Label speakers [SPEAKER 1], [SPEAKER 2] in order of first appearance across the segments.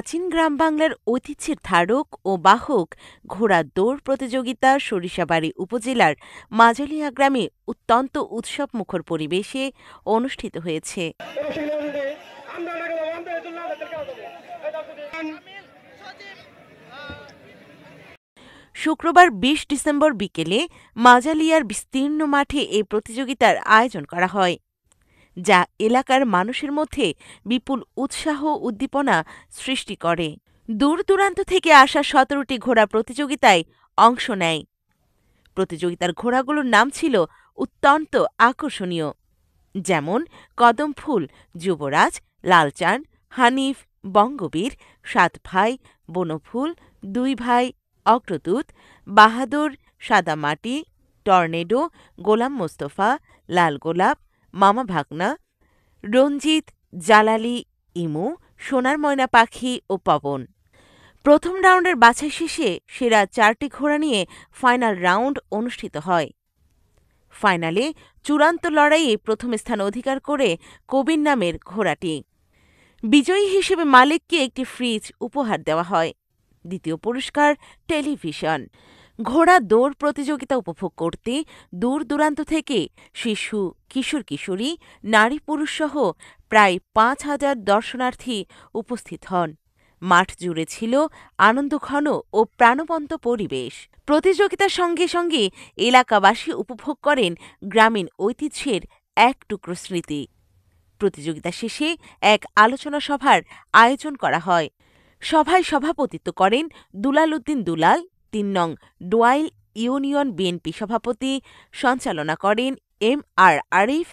[SPEAKER 1] প্রাচীন গ্রাম বাংলার ঐতিহ্যের ধারক ও বাহক ঘোড়ার দৌড় প্রতিযোগিতা সরিষাবাড়ী উপজেলার মাজালিয়া গ্রামে অত্যন্ত উৎসবমুখর পরিবেশে অনুষ্ঠিত হয়েছে। শুক্রবার ২০ ডিসেম্বর বিকেলে মাজালিয়ার বিস্তীর্ণ মাঠে এই প্রতিযোগিতার আয়োজন করা হয়, যা এলাকার মানুষের মধ্যে বিপুল উৎসাহ উদ্দীপনা সৃষ্টি করে। দূর দূরান্ত থেকে আসা ১৭টি ঘোড়া প্রতিযোগিতায় অংশ নেয়। প্রতিযোগিতার ঘোড়াগুলোর নাম ছিল অত্যন্ত আকর্ষণীয়, যেমন কদমফুল, যুবরাজ, লালচাঁদ, হানিফ, বঙ্গবীর, ৭ ভাই, বনফুল, ২ ভাই, অগ্রদূত, বাহাদুর, সাদামাটি, টর্নেডো, গোলাম মোস্তফা, লাল গোলাপ, মামা ভাগনা, রঞ্জিত, জালালি, ইমু, সোনার ময়না পাখি ও পবন। প্রথম রাউন্ডের বাছাই শেষে সেরা ৪টি ঘোড়া নিয়ে ফাইনাল রাউন্ড অনুষ্ঠিত হয়। ফাইনালে চূড়ান্ত লড়াইয়ে প্রথম স্থান অধিকার করে কবির নামের ঘোড়াটি। বিজয়ী হিসেবে মালিককে একটি ফ্রিজ উপহার দেওয়া হয়। দ্বিতীয় পুরস্কার টেলিভিশন। ঘোড়া দৌড় প্রতিযোগিতা উপভোগ করতে দূর দূরান্ত থেকে শিশু, কিশোর কিশোরী, নারী পুরুষসহ প্রায় ৫,০০০ দর্শনার্থী উপস্থিত হন। মাঠ জুড়ে ছিল আনন্দঘন ও প্রাণবন্ত পরিবেশ। প্রতিযোগিতার সঙ্গে সঙ্গে এলাকাবাসী উপভোগ করেন গ্রামীণ ঐতিহ্যের এক টুকরো স্মৃতি। প্রতিযোগিতা শেষে এক আলোচনা সভার আয়োজন করা হয়। সভায় সভাপতিত্ব করেন দুলাল উদ্দিন দুলাল, ৩ নং ডোয়াইল ইউনিয়ন বিএনপি সভাপতি। সঞ্চালনা করেন MR আরিফ।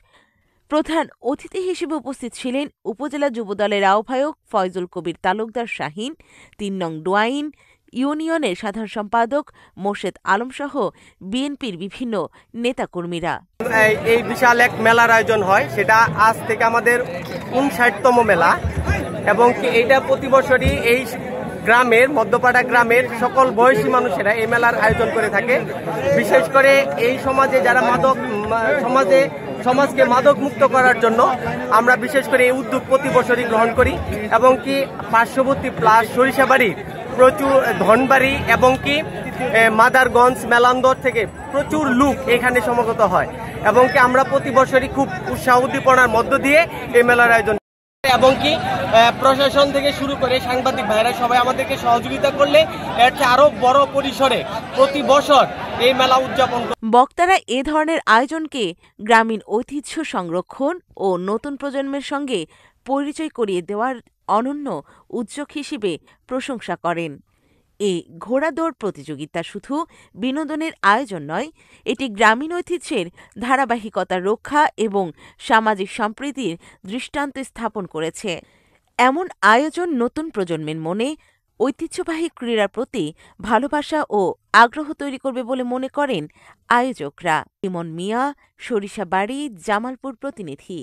[SPEAKER 1] প্রধান অতিথি হিসেবে উপস্থিত ছিলেন উপজেলা যুবদলের আহ্বায়ক ফয়জুল কবির তালুকদার শাহীন, ৩ নং ডোয়াইন ইউনিয়নের সাধারণ সম্পাদক মোর্শেদ আলমসহ বিএনপির বিভিন্ন নেতাকর্মীরা।
[SPEAKER 2] এই বিশাল এক মেলার আয়োজন হয়, সেটা আজ থেকে আমাদের ৫৯তম মেলা, এবং এইটা প্রতি বছরই এই গ্রামের মধ্যপাড়া গ্রামের সকল বয়সী মানুষেরা এই মেলার আয়োজন করে থাকে। বিশেষ করে এই সমাজে যারা সমাজকে মাদক মুক্ত করার জন্য আমরা বিশেষ করে এই উদ্যোগ প্রতি বছরই গ্রহণ করি, এবং কি পার্শ্ববর্তী প্লাস সরিষাবাড়ি, প্রচুর ধনবাড়ি এবং কি মাদারগঞ্জ, মেলান্দর থেকে প্রচুর লোক এখানে সমবেত হয়, এবং কি আমরা প্রতি বছরই খুব উৎসাহ উদ্দীপনার মধ্য দিয়ে এই মেলার আয়োজন, এবং কি প্রশাসন থেকে শুরু করে সাংবাদিক ভাইরা সবাই আমাদেরকে সহযোগিতা করলে এর চেয়ে আরো বড় পরিসরে প্রতি বছর এই মেলা উদযাপন।
[SPEAKER 1] বক্তারা এ ধরনের আয়োজনকে গ্রামীণ ঐতিহ্য সংরক্ষণ ও নতুন প্রজন্মের সঙ্গে পরিচয় করিয়ে দেওয়ার অনন্য উদ্যোগ হিসেবে প্রশংসা করেন। এই ঘোড়া দৌড় প্রতিযোগিতা শুধু বিনোদনের আয়োজন নয়, এটি গ্রামীণ ঐতিহ্যের ধারাবাহিকতা রক্ষা এবং সামাজিক সম্প্রীতির দৃষ্টান্ত স্থাপন করেছে। এমন আয়োজন নতুন প্রজন্মের মনে ঐতিহ্যবাহী ক্রীড়ার প্রতি ভালোবাসা ও আগ্রহ তৈরি করবে বলে মনে করেন আয়োজকরা। ইমন মিয়া, সরিষাবাড়ী, জামালপুর প্রতিনিধি।